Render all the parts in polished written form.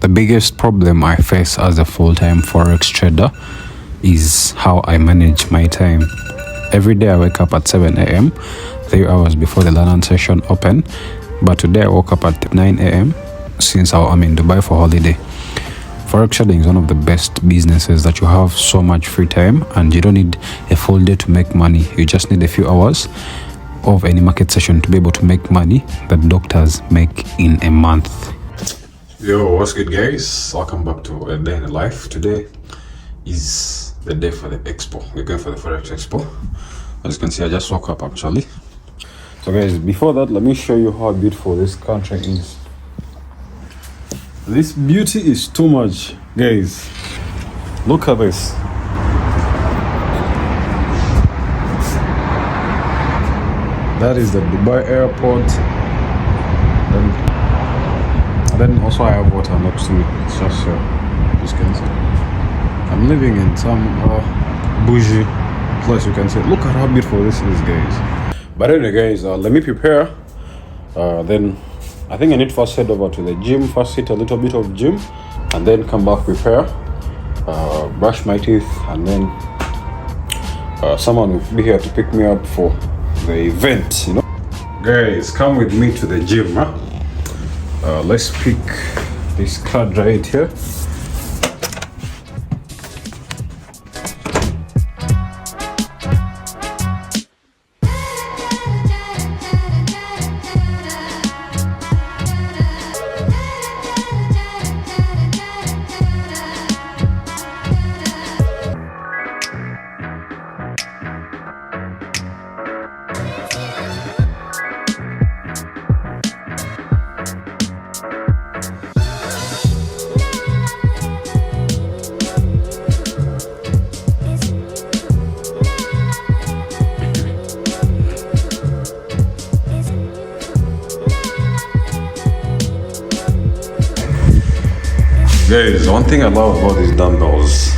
The biggest problem I face as a full-time Forex trader is how I manage my time. Every day I wake up at 7 a.m., 3 hours before the learning session open. But today I woke up at 9 a.m. since I'm in Dubai for holiday. Forex trading is one of the best businesses that you have so much free time and you don't need a full day to make money. You just need a few hours of any market session to be able to make money that doctors make in a month. Yo, what's good guys? Welcome back to a day in the life. Today is the day for the Expo. We're going for the Forex Expo. As you can see, I just woke up actually. So guys, before that, let me show you how beautiful this country is. This beauty is too much, guys. Look at this. That is the Dubai airport. Then also I have water next to me. It's just you can see. I'm living in some bougie place, you can see. Look at how beautiful this is, guys. But anyway, guys, let me prepare. Then I think I need to first head over to the gym, first hit a little bit of gym, and then come back, prepare, brush my teeth, and then someone will be here to pick me up for the event, you know. Guys, come with me to the gym, huh? Let's pick this card right here. Guys, one thing I love about these dumbbells,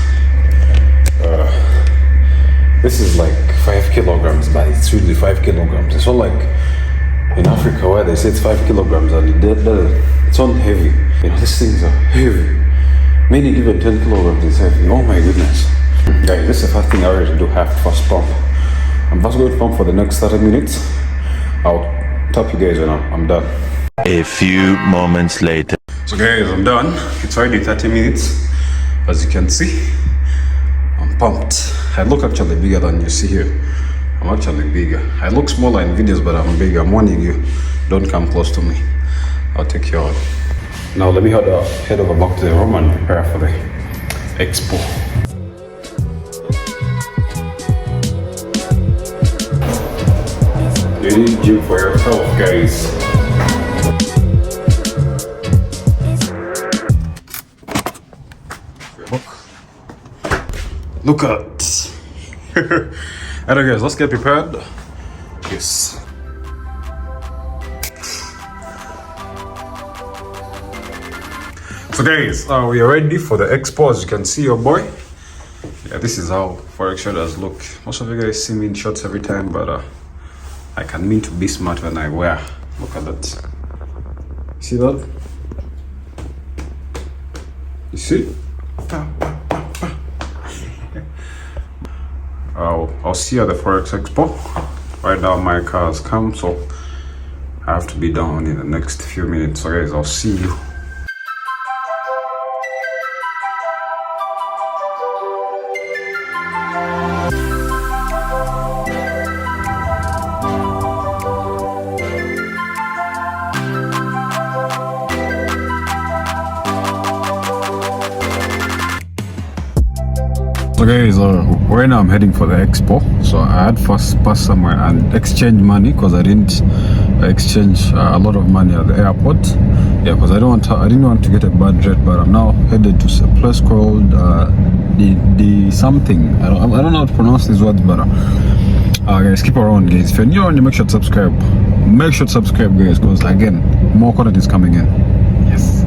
this is like 5 kilograms, but it's really 5 kilograms. It's not like in Africa where they say it's 5 kilograms and it's not heavy. You know, these things are heavy. Maybe even 10 kilograms is heavy. Oh my goodness. Guys, this is the first thing I already do, have to first pump. I'm first going to pump for the next 30 minutes. I'll tap you guys when I'm done. A few moments later. So guys, I'm done. It's already 30 minutes. As you can see, I'm pumped. I look actually bigger than you see here. I'm actually bigger. I look smaller in videos, but I'm bigger. I'm warning you, don't come close to me. I'll take you out. Now let me head over back to the room and prepare for the Expo. You need gym for yourself, guys. Look at. Alright guys, let's get prepared. Yes. So guys, we are ready for the Expo. As you can see, your boy. Yeah, this is how Forex traders look. Most of you guys see me in shorts every time, but I can mean to be smart when I wear. Look at that. See that? You see? I'll see you at the Forex Expo. Right now my car has come, so I have to be down in the next few minutes. So guys, I'll see you. So guys, right now I'm heading for the Expo. So I had first pass somewhere and exchange money because I didn't exchange a lot of money at the airport. Yeah, because I didn't want to get a bad rate. But I'm now headed to a place called the something. I don't know how to pronounce these words, but guys, keep around, guys. If you're new, you make sure to subscribe. Make sure to subscribe, guys, because again, more content is coming in. Yes.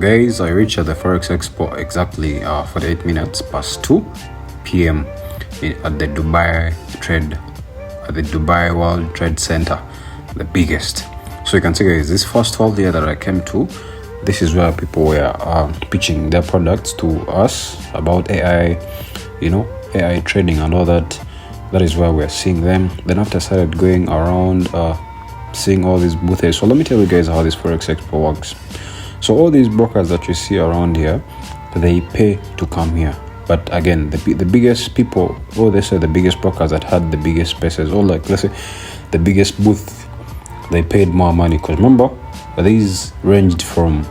guys, I reached at the Forex Expo exactly 48 minutes past 2 p.m. At the Dubai World Trade Center, the biggest. So you can see, guys, this first hall here that I came to, this is where people were pitching their products to us about AI, AI trading and all that. That is where we're seeing them. Then after I started going around seeing all these booths. So let me tell you guys how this Forex Expo works. So all these brokers that you see around here, they pay to come here. But again, the biggest people, or they say the biggest brokers that had the biggest spaces, or like let's say the biggest booth, they paid more money. Because remember, these ranged from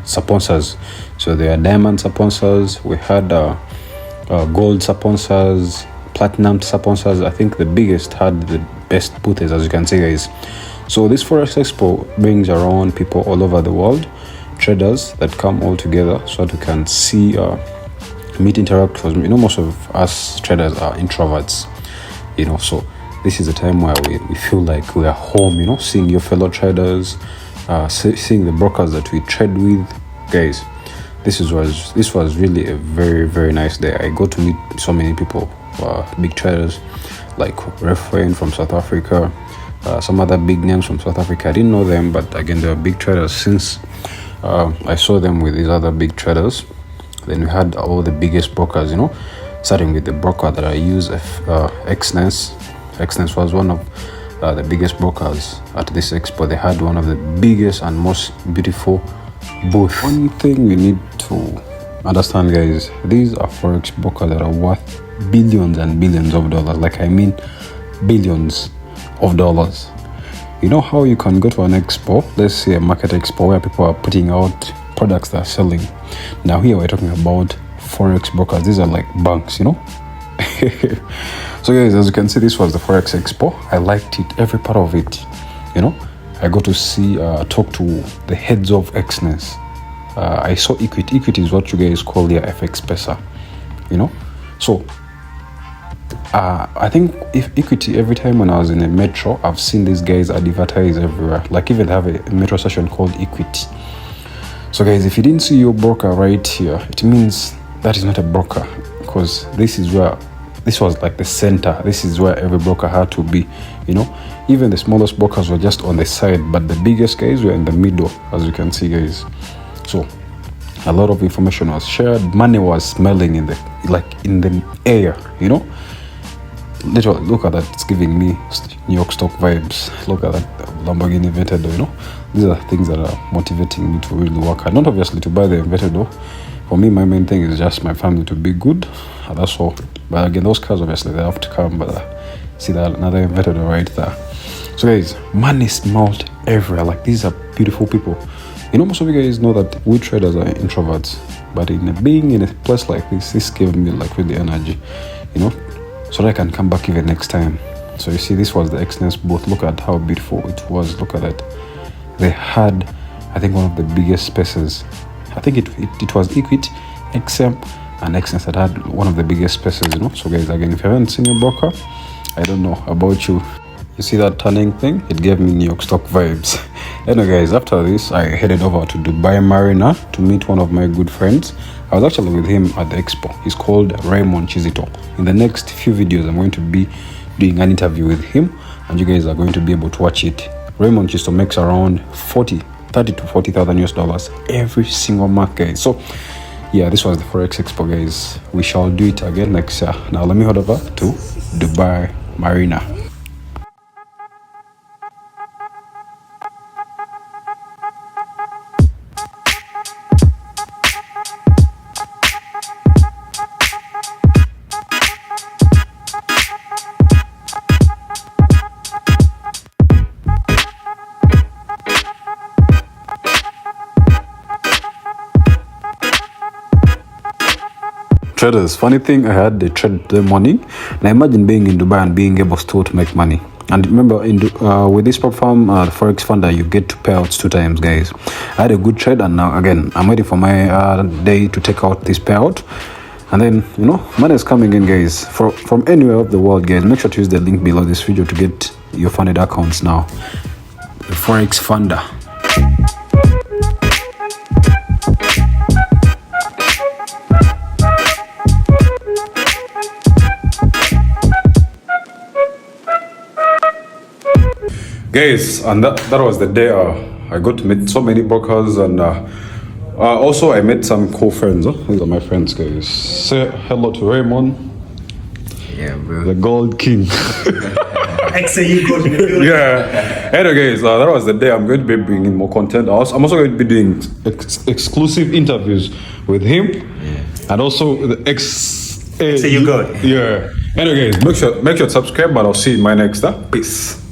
sponsors. So there are diamond sponsors, we had gold sponsors, platinum sponsors. I think the biggest had the best booths, as you can see, guys. So this Forex Expo brings around people all over the world, traders that come all together so that we can see, meet, interact. Because most of us traders are introverts, so this is a time where we feel like we are home, seeing your fellow traders, seeing the brokers that we trade with. Guys, this was really a very, very nice day. I got to meet so many people, big traders like Refrain from South Africa, some other big names from South Africa. I didn't know them, but again, they were big traders. Since I saw them with these other big traders, then we had all the biggest brokers, starting with the broker that I use, Xness. Xness was one of the biggest brokers at this expo. They had one of the biggest and most beautiful booth. One thing you need to understand, guys, these are Forex brokers that are worth billions and billions of dollars. Like, I mean billions of dollars. You know how you can go to an expo, let's say a market expo, where people are putting out products they're selling. Now here we're talking about Forex brokers. These are like banks, So guys, as you can see, this was the Forex Expo. I liked it, every part of it. I got to see, talk to the heads of Xness. I saw Equity. Equity is what you guys call their FX Pesa, So I think if Equity, every time when I was in a metro, I've seen these guys advertise everywhere. Like, even they have a metro station called Equity. So guys, if you didn't see your broker right here, it means that is not a broker, because this was like the center. This is where every broker had to be. Even the smallest brokers were just on the side, but the biggest guys were in the middle, as you can see, guys. So a lot of information was shared. Money was smelling in the air. Literally, look at that. It's giving me New York stock vibes. Look at that Lamborghini Aventador. These are things that are motivating me to really work hard. Not obviously to buy the Aventador. For me, my main thing is just my family to be good. That's all. But again, those cars, obviously, they have to come. But see that another Aventador right there. So guys, money smelled everywhere. Like, these are beautiful people. Most of you guys know that we traders are introverts. But being in a place like this gave me like really energy. So that I can come back even next time. So you see, this was the Xness booth. Look at how beautiful it was. Look at that. They had, I think, one of the biggest spaces. I think it was Equity, XM, and Xness that had one of the biggest spaces. So guys, again, if you haven't seen your broker, I don't know about you. You see that turning thing? It gave me New York stock vibes. Anyway, guys, after this, I headed over to Dubai Marina to meet one of my good friends. I was actually with him at the expo. He's called Raymond Chizito. In the next few videos, I'm going to be doing an interview with him, and you guys are going to be able to watch it. Raymond Chizito makes around 30 to 40,000 US dollars every single month, guys. So yeah, this was the Forex Expo, guys. We shall do it again next year. Now let me head over to Dubai Marina. Traders, funny thing, I had the trade the morning. Now imagine being in Dubai and being able still to make money. And remember, with this platform, the Forex Funder, you get to pay out 2 times, guys. I had a good trade, and now again, I'm waiting for my day to take out this payout. And then, money is coming in, guys, from anywhere of the world, guys. Make sure to use the link below this video to get your funded accounts now. The Forex Funder. guys, and that was the day I got to meet so many brokers, and also I met some cool friends. These are my friends, guys. Say hello to Raymond. Yeah, bro. The Gold King. You go to the building. Yeah. Anyway, guys, that was the day. I'm going to be bringing more content. I'm also going to be doing exclusive interviews with him, and also the You good. Yeah. Anyway, guys, make sure to subscribe, and I'll see you in my next. Peace.